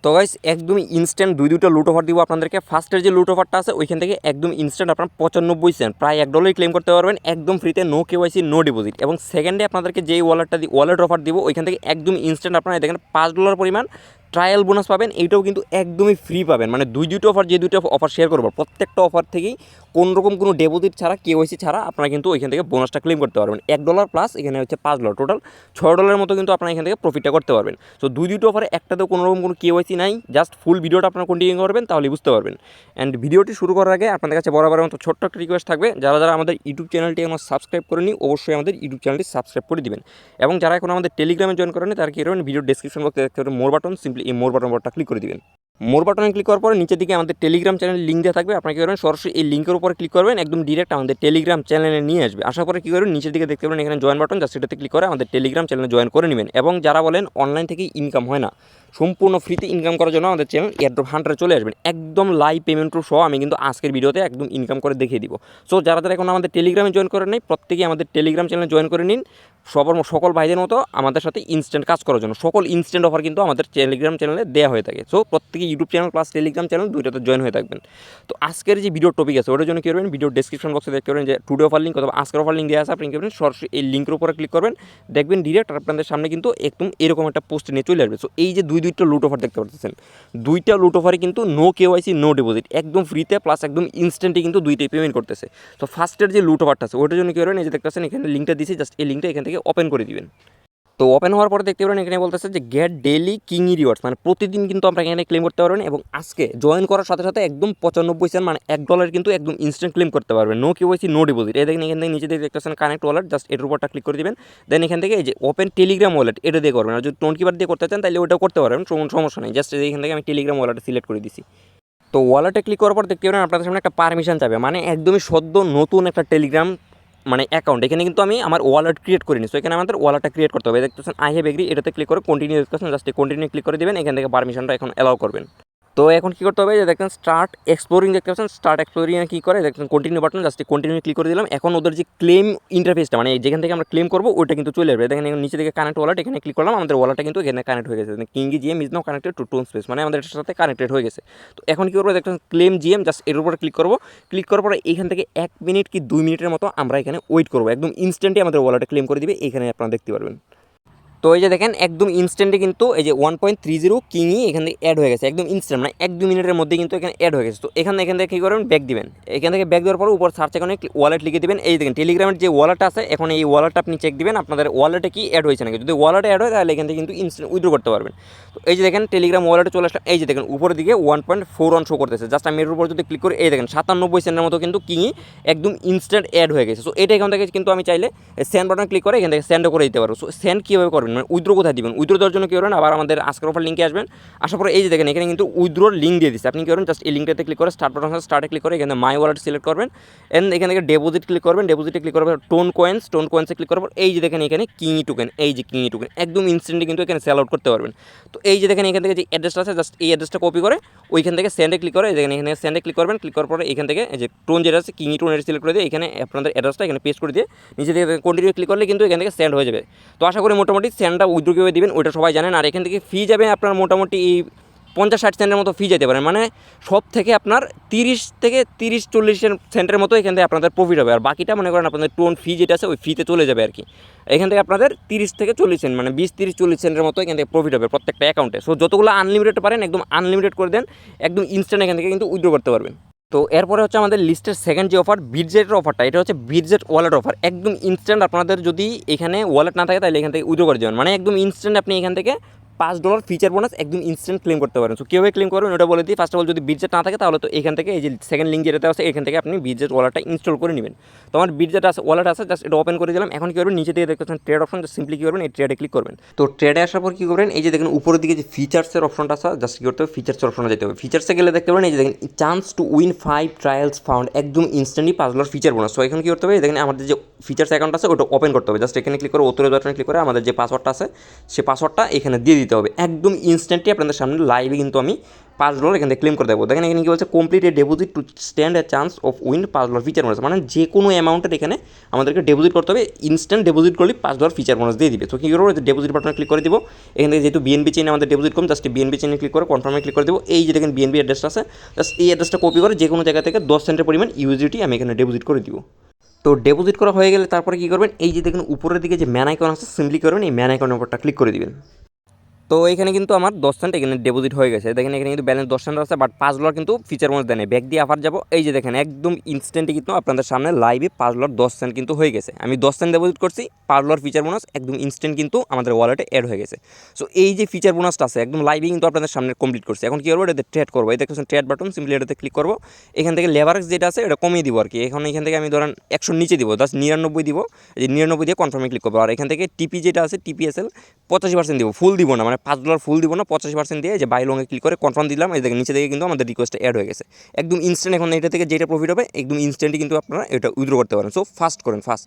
তো গাইস একদমই ইনস্ট্যান্ট দুইটা লুট অফার দিব আপনাদেরকে। ফার্স্টের যে লুট অফারটা আছে ওইখান থেকে একদম ইনস্ট্যান্ট আপনার 95 সেন্ট প্রায় $1 ক্লেম করতে পারবেন একদম ফ্রিতে, নো কেওয়াইসি নো ডিপোজিট। এবং সেকেন্ডে আপনাদেরকে যেই ওয়ালেট অফার দিব ওইখান থেকে একদম ইনস্ট্যান্ট আপনারা দেখেন $5 পরিমাণ ট্রায়াল বোনাস পাবেন। এইটাও কিন্তু একদমই ফ্রি পাবেন, মানে দুইটা অফার, যে দুইটা অফার শেয়ার করবো প্রত্যেকটা অফার থেকেই কোনোরকম কোনো ডিপোজিট ছাড়া কেওয়াইসি ছাড়া আপনারা কিন্তু ওইখান থেকে বোনাসটা ক্লেম করতে পারবেন। $1 প্লাস এখানে হচ্ছে $5, টোটাল $6 মতো কিন্তু আপনারা এখান থেকে প্রফিটটা করতে পারবেন। সো দুইটা অফারে একটাতেও কোনোরকম কোনো কেওয়াইসি নাই, জাস্ট ফুল ভিডিওটা আপনারা কন্টিনিউ করবেন তাহলে বুঝতে পারবেন। অ্যান্ড ভিডিওটি শুরু করার আগে আপনাদের কাছে বরাবরের মতো ছোট্ট একটা রিকোয়েস্ট থাকবে, যারা আমাদের ইউটিউব চ্যানেলটি এখন সাবস্ক্রাইব করেনি অবশ্যই আমাদের ইউটিউব চ্যানেলটি সাবস্ক্রাইব করে দিবেন। এবং যারা এখন আমাদের টেলিগ্রামে জয়েন করেনি তারা কি করবেন, ভিডিও ডেসক্রিপশন বক্সে দেখতে পাবেন মোর বাটন, সিম্পলি এই মোর বাটনটা ক্লিক করে দিবেন। মোর বাটনে ক্লিক করার পরে নিচের দিকে আমাদের টেলিগ্রাম চ্যানেল লিঙ্ক দেওয়া থাকবে, আপনারা কী করবেন সরাসরি এই লিঙ্কের উপরে ক্লিক করবেন, একদম ডিরেক্ট আমাদের টেলিগ্রাম চ্যানেলে নিয়ে আসবে। আসার পরে কী করবেন নিচের দিকে দেখতে পাবেন এখানে জয়েন বাটন, জাস্ট সেটাতে ক্লিক করে আমাদের টেলিগ্রাম চ্যানেলে জয়েন করে নেবেন। এবং যারা বলেন অনলাইন থেকে ইনকাম হয় না, সম্পূর্ণ ফ্রিতে ইনকাম করার জন্য আমাদের চ্যানেল এয়ারড্রপ হান্টারে চলে আসবেন, একদম লাইভ পেমেন্ট সহ আমি কিন্তু আজকের ভিডিওতে একদম ইনকাম করে দেখিয়ে দিব। সো যারা এখন আমাদের টেলিগ্রামে জয়েন করেন নাই প্রত্যেকেই আমাদের টেলিগ্রাম চ্যানেলে জয়েন করে নিন, সকল ভাইদের মতো আমাদের সাথে ইনস্ট্যান্ট কাজ করার জন্য সকল ইনস্ট্যান্ট অফার কিন্তু আমাদের টেলিগ্রাম চ্যানেলে দেওয়া হয়ে থাকে। সো প্রত্যেকে YouTube channel plus Telegram channel দুইটাতে জয়েন হয়ে থাকবেন। তো আজকের যে ভিডিও টপিক আছে ওটার জন্য কী করবেন, ভিডিও ডেসক্রিপশন বক্সে দেখতে পারেন যে টুডে অফার লিঙ্ক অথবা আজকের অফার লিঙ্ক দেওয়া আছে, আপনি কী করবেন সরাসরি এই লিঙ্কের উপরে ক্লিক করবেন, দেখবেন ডিরেক্ট আপনাদের সামনে কিন্তু একদম এরকম একটা পোস্ট নিয়ে চলে আসবে। সো এই যে দুইটা লুট অফার দেখতে পাচ্ছেন, দুইটা লুট অফারে কিন্তু নো কেওয়াইসি নো ডিপোজিট, একদম ফ্রিতে প্লাস একদম ইনস্ট্যান্টলি কিন্তু দুইটাই পেমেন্ট করতেছে। তো ফার্স্টের যে লুট অফারটা আছে ওটার জন্য কী করবেন, এই যে দেখতে পাচ্ছেন এখানে লিঙ্কটা দিয়েছি, জাস্ট এই লিঙ্কটা এখান থেকে ওপেন করে দিবেন। তো ওপেন হওয়ার পরে দেখতে পারেন এখানে বলতেছে যে গেট ডেইলি কিংই রিওয়ার্ডস, মানে প্রতিদিন কিন্তু আমরা এখানে ক্লেম করতে পারবেন। এবং আজকে জয়েন করার সাথে সাথে একদম 95 সেন্ট মানে $1 কিন্তু একদম ইনস্ট্যান্ট ক্লেম করতে পারবেন, নো কেওয়াইসি নো ডিপোজিট। এই দেখেন এখান থেকে নিচে দিয়ে দেখতেছেন কানেক্ট ওয়ালেট, জাস্ট এর উপরটা ক্লিক করে দিবেন। দেন এখান থেকে এই যে ওপেন টেলিগ্রাম ওয়ালেট এটা দিয়ে করবেন, আর যদি টোন কিপার দিয়ে করতে চান তাহলে ওটাও করতে পারবেন, সমস্যা নেই। জাস্ট এখান থেকে আমি টেলিগ্রাম ওয়ালেটে সিলেক্ট করে দিছি। তো ওয়ালেটে ক্লিক করার পর দেখতে পাবেন আপনাদের সামনে একটা পারমিশন চাবে, মানে একদমই সদ্য নতুন একটা টেলিগ্রাম মানে অ্যাকাউন্ট। এখানে কিন্তু আমি আমার ওয়ালেট ক্রিয়েট করিনি, সো এখানে আমাদের ওয়ালেটটা ক্রিয়েট করতে হবে। দেখতেছেন আই হ্যাভ এগ্রি, এটাতে ক্লিক করে কন্টিনিউ দেখতেছেন, জাস্ট কন্টিনিউ ক্লিক করে দেবেন, এখান থেকে পারমিশনটা এখন অ্যালাউ করবেন। তো এখন কী করতে হবে, যে দেখেন স্টার্ট এক্সপ্লোরিং দেখতে পাচ্ছেন, স্টার্ট এক্সপ্লোরিংয়ে কী করে দেখছেন continue button, just continue click করে দিলাম। এখন ওদের যে ক্লেম ইন্টারফেসটা মানে যেখান থেকে আমরা ক্লেম করবো ওইটা কিন্তু চলে আসবে। দেখেন নিচে থেকে কানেক্ট ওয়ালেট, এখানে ক্লিক করলাম, আমাদের ওয়ালেটটা কিন্তু এখানে কানেক্ট হয়ে গেছে। কিংই GM is now connected to tone space, মানে আমাদের সাথে কানেক্টেড হয়ে গেছে। তো এখন কী করবো দেখছেন ক্লেম জিএম, জাস্ট এর উপরে ক্লিক করবো। ক্লিক করার পরে এখান থেকে 1 মিনিট কি 2 মিনিটের মতো আমরা এখানে ওয়েট করবো, একদম ইনস্ট্যান্টলি আমাদের ওয়ালেটে ক্লেম করে দিবে, এখানে আপনারা দেখতে পারবেন। তো এই যে দেখেন একদম ইনস্ট্যান্টে কিন্তু এই যে 1.30 কিংই এখান থেকে অ্যাড হয়ে গেছে, একদম ইনস্ট্যান্ট মানে 1-2 মিনিটের মধ্যে কিন্তু এখানে অ্যাড হয়ে গেছে। তো এখান থেকে কী করবেন, ব্যাক দিবেন। এখান থেকে ব্যাক দেওয়ার পর উপর সার্চ এখানে ওয়ালেট লিখে দিবেন। এই দেখেন টেলিগ্রামের যে ওয়ালেটটা আছে, এখন এই ওয়ালেটটা আপনি চেক দিবেন আপনাদের ওয়ালেটে কি অ্যাড হয়েছে নাকি। যদি ওয়ালেটে অ্যাড হয় তাহলে এখান থেকে কিন্তু ইনস্ট্যান্ট উইথড্র করতে পারবেন। তো এই যে দেখেন টেলিগ্রাম ওয়ালেটে চলে আসলাম, এই যে দেখেন উপরের দিকে 1.41 শো করতেছে। জাস্ট আমি এর উপর যদি ক্লিক করি এই দেখেন 97 সেন্টের মতো কিন্তু কিংই একদম ইনস্ট্যান্ট অ্যাড হয়ে গেছে। সো এটা এখান থেকে কিন্তু আমি চাইলে সেন্ড বাটন ক্লিক করে এখান থেকে সেন্ডও করে দিতে পারবো। সো সেন্ড কীভাবে করবেন, মানে উইথড্র কোথায় দিবেন, উইথড্র দেওয়ার জন্য কী করবেন, আবার আমাদের আজকের অফার লিঙ্কে আসবেন। আসার পরে এই যে দেখেন এখানে কিন্তু উইথড্রোর লিঙ্ক দিয়ে দিচ্ছে, আপনি কী করবেন জাস্ট এই লিঙ্কটাতে ক্লিক করে স্টার্ট বাটন স্টার্টে ক্লিক করে এখানে মাই ওয়ালেট সিলেক্ট করবেন। এন্ড এখান থেকে ডিপোজিট ক্লিক করবেন, ডিপোজিটে ক্লিক করবেন টোন কয়েন্সে ক্লিক করার পর এই যে দেখেন এখানে কিংই টোকেন, এই যে কিংই টোকেন একদম ইনস্ট্যান্টলি কিন্তু এখানে সেল আউট করতে পারবেন। তো এই যে দেখেন এখান থেকে যে অ্যাড্রেসটা আছে, জাস্ট এই অ্যাড্রেসটা কপি করে ওইখান থেকে সেন্ডে ক্লিক করে দেখেন এখানে সেন্ডে ক্লিক করবেন। ক্লিক করার পরে এখান থেকে এই যে টোন যেটা আছে কিংই টোন এটা সিলেক্ট করে দিয়ে এখানে আপনাদের অ্যাড্রেসটা এখানে পেস্ট করে দিয়ে নিচে থেকে কন্টিনিউ ক্লিক করলে কিন্তু এখান থেকে সেন্ড হয়ে যাবে। তো আশা করি মোটামুটি সেন্ডটা উইথড্র কীভাবে দিবেন ওইটা সবাই জানেন। আর এখান থেকে ফি যাবে আপনার মোটামুটি 50-60 সেন্টের মতো ফি যেতে পারেন, মানে সব থেকে আপনার 30-40 সেন্টের মতো এখান থেকে আপনাদের প্রফিট হবে। আর বাকিটা মনে করেন আপনাদের টোন ফি যেটা আছে ওই ফিতে চলে যাবে আর কি। এখান থেকে আপনাদের 30-40 সেন্ট মানে 20-30-40 সেন্টের মতো এখান থেকে প্রফিট হবে প্রত্যেকটা অ্যাকাউন্টে। সো যতগুলো আনলিমিটেড পারেন একদম আনলিমিটেড করে দেন, একদম ইনস্ট্যান্ট এখান থেকে কিন্তু উইথড্র করতে পারবেন। তো এরপরে হচ্ছে আমাদের লিস্টের সেকেন্ড যে অফার বিটজেটের অফারটা, এটা হচ্ছে বিটজেট ওয়ালেট অফার, একদম ইনস্ট্যান্ট। আপনাদের যদি এখানে ওয়ালেট না থাকে তাহলে এখান থেকে উইথড্র করে দেবেন, মানে একদম ইনস্ট্যান্ট আপনি এখান থেকে $5 ফিচার বোনাস একদম ইনস্ট্যান্ট ক্লেম করতে পারেন। সো কীভাবে ক্লেম করবেন ওটা বলে দিই। ফার্স্ট অফ অল যদি বিটজেট না থাকে তাহলে তো এখান থেকে এই যে সেকেন্ড লিঙ্ক যেটাতে আছে এখান থেকে আপনি বিটজেট ওয়ালেটটা ইনস্টল করে নেবেন। তো আমার বিটজেট ওয়ালেট আছে, জাস্ট এটা ওপেন করে দিলাম। এখন কী করবেন, নিচে দিয়ে দেখতেছেন ট্রেড অপশন, জাস্ট সিম্পলি কী করবেন এই ট্রেডে ক্লিক করবেন। তো ট্রেডে আসার পর কী করবেন, এই যে দেখেন উপরের দিকে যে ফিচার্সের অপশনটা আছে, জাস্ট কী করতে হবে ফিচার্সের অপশনে যেতে হবে। ফিচার্সে গেলে দেখতে পাবেন এই যে দেখেন chance to win 5 trials found, একদম ইনস্ট্যান্টলি $5 ফিচার বোনাস। সো এখন কী করতে হবে, দেখেন আমাদের যে ফিচার্স অ্যাকাউন্ট আছে ওটা ওপেন করতে হবে। জাস্ট এখানে ক্লিক করে উত্তরের বাটনে ক্লিক করে আমাদের যে পাসওয়ার্ডটা আছে সেই পাসওয়ার্ডটা এখানে দিয়ে দিতে হবে। একদম ইনস্ট্যান্টলি আপনাদের সামনে লাইভে কিন্তু আমি $5 এখান থেকে ক্লেম করে দেবো। দেখেন এখানে কি বলছে, complete A deposit to stand A chance of win $5 feature bonus, মানে যে কোনো অ্যামাউন্টের এখানে আমাদেরকে ডিপোজিট করতে হবে, ইনস্ট্যান্ট ডিপোজিট করলে $5 ফিচার বোনাস দিয়ে দিবে। তো কী করবো, ডিপোজিট বাটনে ক্লিক করে দিব। এখান থেকে যেহেতু বিএনবি চেইনে আমাদের ডিপোজিট কম, জাস্ট বিএনবি চেইনে ক্লিক করে কনফার্মে ক্লিক করে দেবো। এই যে দেখেন বিএনবি অ্যাড্রেসটা আছে, জাস্ট এই অ্যাড্রেসটা কপি করে যে কোনো জায়গা থেকে 10 সেন্টের পরিমাণ ইউএসডিটি আমি এখানে ডিপোজিট করে দিব। তো ডিপোজিট করা হয়ে গেলে তারপরে কী করবেন, এই যে দেখুন উপরের দিকে যে ম্যান আইকন আছে, সিম্পলি করবেন এই ম্যান আইকনের উপরটা ক্লিক করে দিবেন। তো এখানে কিন্তু আমার 10 সেন্ট এখানে ডিপোজিট হয়ে গেছে। দেখেন এখানে কিন্তু ব্যালেন্স 10 সেন্ট আছে, বাট $5 কিন্তু ফিচার বোনাস দেয় না। ব্যাক দিয়ে আবার যাবো, এই যে দেখেন একদম ইনস্ট্যান্টলি কিন্তু আপনাদের সামনে লাইভে $5 10 সেন্ট কিন্তু হয়ে গেছে। আমি 10 সেন্ট ডিপোজিট করছি, $5 ফিচার বোনাস একদম ইনস্ট্যান্ট কিন্তু আমাদের ওয়ালেটে অ্যাড হয়ে গেছে। সো এই যে ফিচার বোনাসটা আছে একদম লাইভে কিন্তু আপনাদের সামনে কমপ্লিট করছি। এখন কী করবো, এটাতে ট্রেড করবো। এই দেখছেন ট্রেড বাটন, সিম্পলি এটাতে ক্লিক করবো। এখান থেকে লেভারেজ যেটা আছে এটা কমিয়ে দিব আর কি। এখন এখান থেকে আমি ধরেন 100 নিচে দিব, জাস্ট 99 দিব। এই 99 দিয়ে কনফার্মে ক্লিক করবো। আর এখান থেকে টিপি যেটা আছে টিপিএসএল 85% দিব, ফুল দিব না, মানে $5 ফুল দিব না, 85% দিয়ে যে বাই লংয়ে ক্লিক করে কনফার্ম দিলাম। এই দেখেন নিচে থেকে কিন্তু আমাদের রিকোয়েস্টটা অ্যাড হয়ে গেছে একদম ইনস্ট্যান্ট। এখন এটা থেকে যেটা প্রফিট হবে একদম ইনস্ট্যান্টলি কিন্তু আপনারা এটা উইথড্র করতে পারেন। সো ফাস্ট করেন, ফাস্ট।